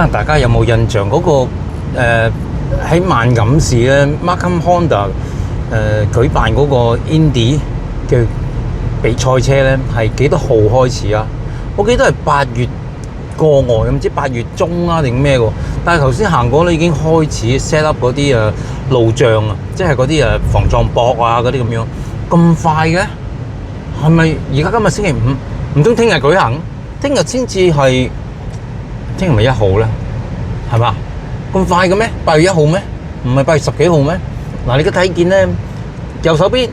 大家有冇印象嗰個喺萬錦市咧 Markham Honda 舉辦嗰個 Indy 嘅比賽車咧，係幾多號開始啊？我記得係8月過外，唔知8月中啊定咩喎？但係頭先行過咧已經開始 set up 嗰啲路障啊，即係嗰啲防撞壆啊嗰啲咁樣，咁快嘅？係咪而家今日星期五？唔通聽日舉行？聽日先至係，聽日咪1號咧？係嘛？咁快嘅咩？8月1號咩？唔係8月10幾號咩？嗱，你而家睇見咧，右手邊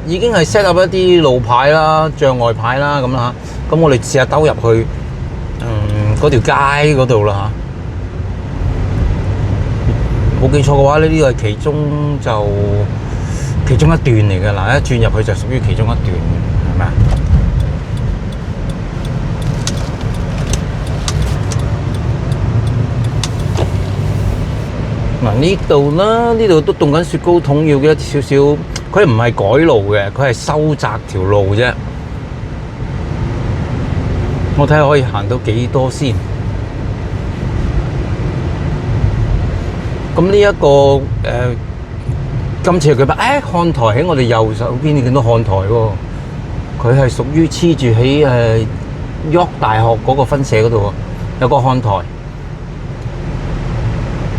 已經係 set up 一啲路牌啦、障礙牌啦咁啦嚇。咁我哋試下兜入去嗰條街嗰度啦嚇。冇記錯嘅話咧，呢個係其中一段嚟嘅。嗱，一轉入去就屬於其中一段嘅，係咪啊？嗱，呢度啦，呢度都凍緊雪糕筒，要嘅少少。佢唔係改路嘅，佢係收窄條路啫。我睇下可以行到幾多先。咁呢一個今次佢看台喺我哋右手邊，你見到看台喎。佢係屬於黐住喺York 大學嗰個分社嗰度喎，有個看台。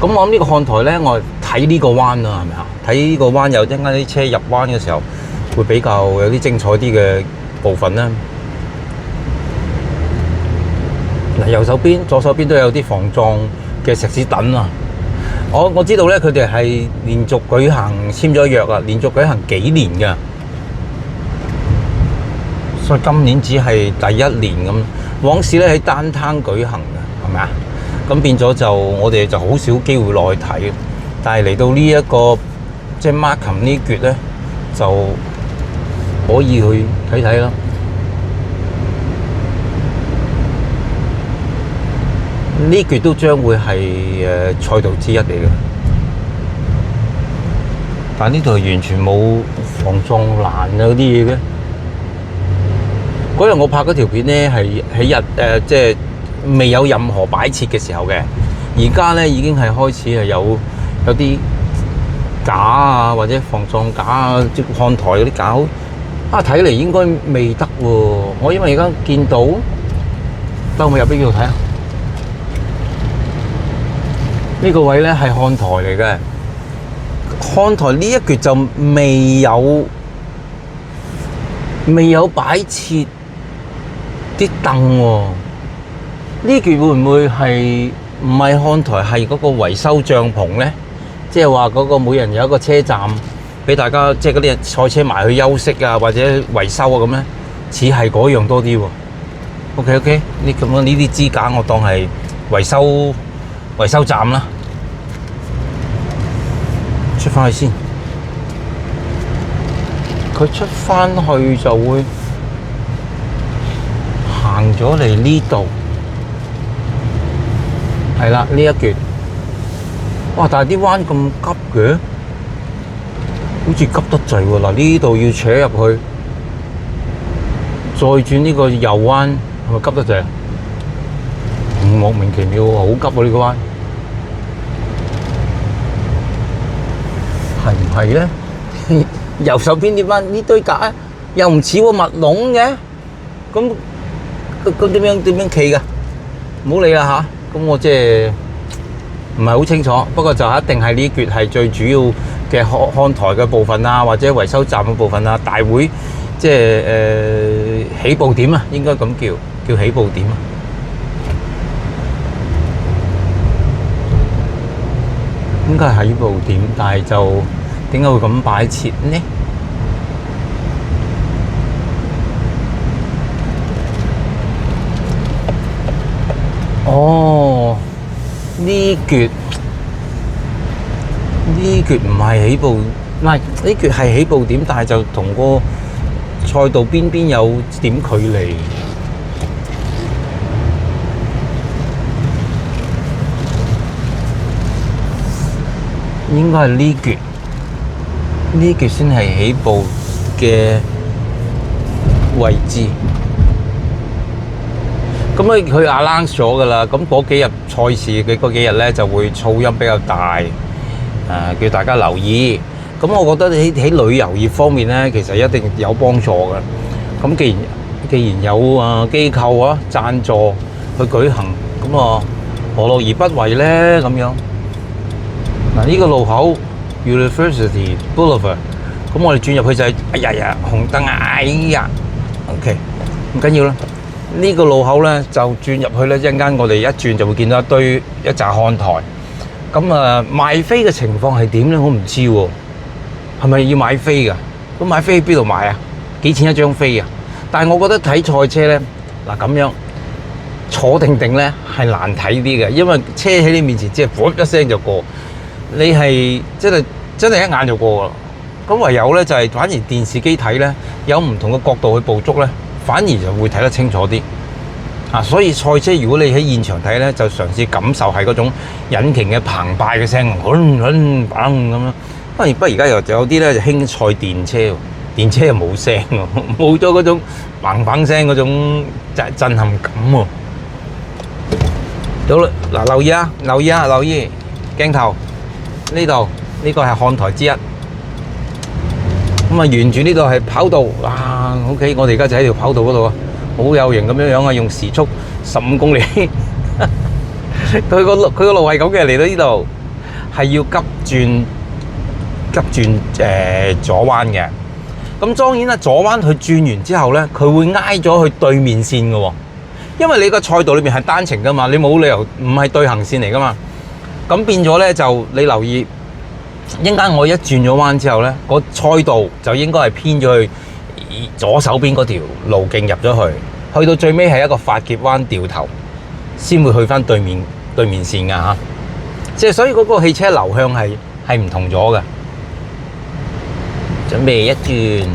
咁我諗呢個看台咧，我睇呢個彎啊，係咪啊？睇呢個彎，有陣間啲車入彎嘅時候，會比較有啲精彩啲嘅部分啦。嗱，右手邊、左手邊都有啲防撞嘅石屎躉啊！我知道咧，佢哋係連續舉行簽咗約啊，連續舉行幾年㗎，所以今年只係第一年咁。往時咧喺downtown舉行嘅，係咪啊？咁變咗就我哋就好少機會落去睇，但係嚟到呢一個即係 Markham 呢橛咧，就可以去睇睇啦。呢橛都將會係賽道之一嚟嘅，但係呢度係完全冇防撞欄啊嗰啲嘢嘅。嗰日我拍嗰條片咧係喺即係未有任何擺設嘅時候嘅，而家咧已經係開始係有啲架啊，或者防撞架啊，即看台嗰啲架啊，睇嚟應該未得喎。我因為而家見到，等我入呢度睇下，呢個位咧係看台嚟嘅，看台呢一橛就未有擺設啲凳喎。呢橛會唔會係唔係看台，係嗰個維修帳篷咧？即係話嗰個每人有一個車站俾大家，即係嗰啲賽車埋去休息啊，或者維修啊咁咧，似係嗰樣多啲喎。OK， 呢咁樣呢啲支架我當係維修站啦。出翻去先，佢出翻去就會行咗嚟呢度。係啦，呢一橛，哇！但係啲彎咁急嘅，好似急得滯喎。嗱，呢度要扯入去，再轉呢個右彎，係咪急得滯？莫名其妙，好急喎呢個彎，係唔係咧？右手邊啲彎呢堆架又唔似喎密籠嘅，咁點樣企㗎？唔好理啦嚇。咁我即係唔係好清楚，不過就一定係呢橛係最主要嘅看台嘅部分啊，或者維修站嘅部分啊，大會即係起步點啊，應該咁叫起步點啊。應該係起步點，但係就點解會咁擺設呢？哦，呢橛唔係起步，唔係呢橛係起步點，但係就同個賽道邊有點距離。應該係呢橛先係起步嘅位置。咁佢 announce 咗㗎啦。咁嗰幾日賽事嘅嗰幾日咧就會噪音比較大，叫大家留意。咁我覺得喺旅遊業方面咧，其實一定有幫助嘅。咁既然有機構贊助去舉行，咁何樂而不為咧？咁樣嗱，呢個路口 University Boulevard， 咁我哋轉入去就係哎呀紅燈啊！哎呀 ，OK， 唔緊要啦。呢個路口咧就轉入去咧，一陣間我哋一轉就會見到一紮看台。咁賣飛嘅情況係點咧？我唔知喎，係咪要買飛㗎？咁買飛喺邊度買啊？幾錢一張飛啊？但係我覺得睇賽車咧，嗱咁樣坐定定咧係難睇啲嘅，因為車喺你面前即係噗一聲就過，你係真係一眼就過啦。咁唯有咧就係反而電視機睇咧，有唔同嘅角度去捕捉咧，反而就會睇得清楚啲。所以賽車如果你喺現場睇咧，就嘗試感受係嗰種引擎嘅澎湃嘅聲，咁樣。不過而家又有啲咧就興賽電車喎，電車又冇聲喎，冇咗嗰種砰砰聲嗰種震撼感喎。好啦，嗱留意鏡頭呢度，呢個係看台之一。咁沿住呢度係跑道，哇 ！OK， 我哋而家就喺條跑道嗰度好有型咁樣用時速15公里。佢個路係咁嘅，嚟到呢度係要急轉左彎嘅。咁當然啦，左彎佢轉完之後咧，佢會挨咗去對面線嘅喎。因為你個賽道裏面係單程噶嘛，你冇理由唔係對行線嚟噶嘛。咁變咗咧就你留意，一陣間我一轉咗彎之後咧，個賽道就應該係偏咗去左手邊嗰條路徑入咗去，去到最尾係一個發夾彎掉頭，先會去翻對面線㗎嚇。即係所以嗰個汽車流向係唔同咗嘅。準備一轉。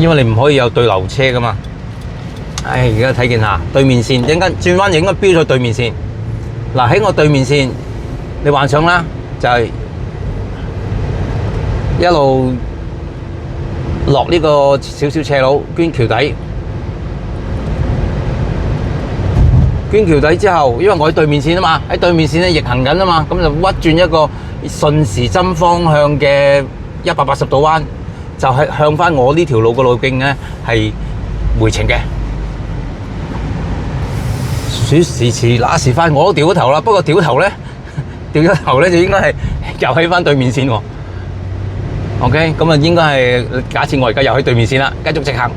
因為你唔可以有對流車噶嘛。而家睇見下對面線，一陣間轉彎就應該標咗對面線。嗱，喺我對面線，你幻想啦，就係一路落呢個少少斜路，捐橋底。捐橋底之後，因為我喺對面線啊嘛，喺對面線咧逆行緊啊嘛，咁就屈轉一個順時針方向嘅180度彎。就係向翻我呢條路嘅路徑咧，係回程嘅。說時遲那時快，我都掉咗頭啦。不過掉咗頭咧就應該係又喺翻對面線喎。OK， 咁應該係假設我而家又喺對面線啦，繼續直行。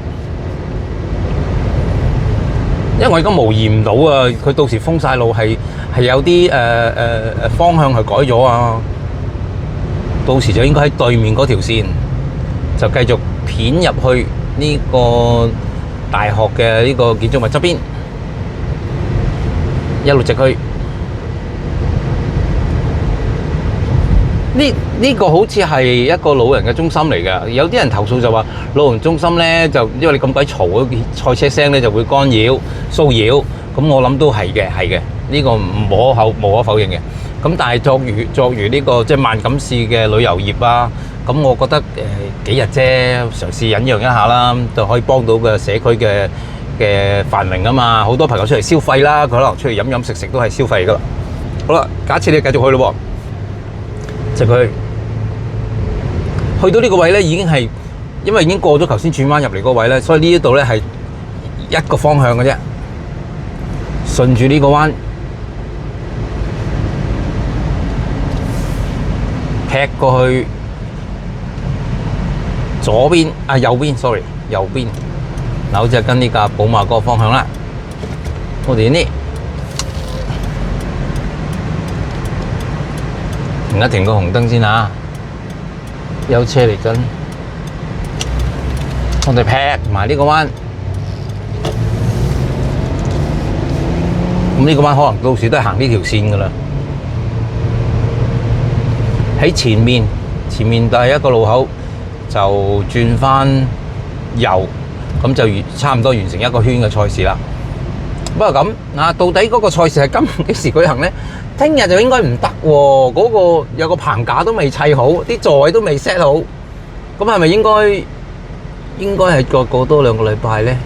因為我而家模擬唔到啊，佢到時封晒路係有啲方向係改咗啊。到時就應該喺對面嗰條線。就繼續片入去呢個大學嘅呢個建築物側邊，一路直去。呢個好似係一個老人嘅中心嚟嘅，有啲人投訴就話老人中心咧就因為你咁鬼嘈，賽車聲咧就會干擾騷擾。咁我諗都係嘅，呢個無可否認嘅。咁但係作如呢個即係萬錦市嘅旅遊業啊。咁我覺得幾日啫，嘗試忍讓一下啦，就可以幫到個社區嘅繁榮啊嘛。好多朋友出嚟消費啦，佢可能出嚟飲食都係消費噶啦。好啦，假設你繼續去咯，就去到呢個位咧，已經係因為已經過咗頭先轉彎入嚟嗰個位咧，所以呢一度咧係一個方向嘅啫，順住呢個彎劈過去。左邊右邊 ，sorry， 右邊，嗱，好似係跟呢架寶馬嗰個方向啦。我哋呢停一停個紅燈先嚇，有車嚟緊，我哋劈埋呢個彎。咁呢個彎可能到時都係行呢條線㗎啦。喺前面就係一個路口。就轉翻右，咁就差唔多完成一個圈嘅賽事啦。不過咁到底嗰個賽事係幾時舉行呢？聽日就應該唔得喎，嗰個有個棚架都未砌好，啲座位都未 set 好，咁係咪應應該係過多2個禮拜咧，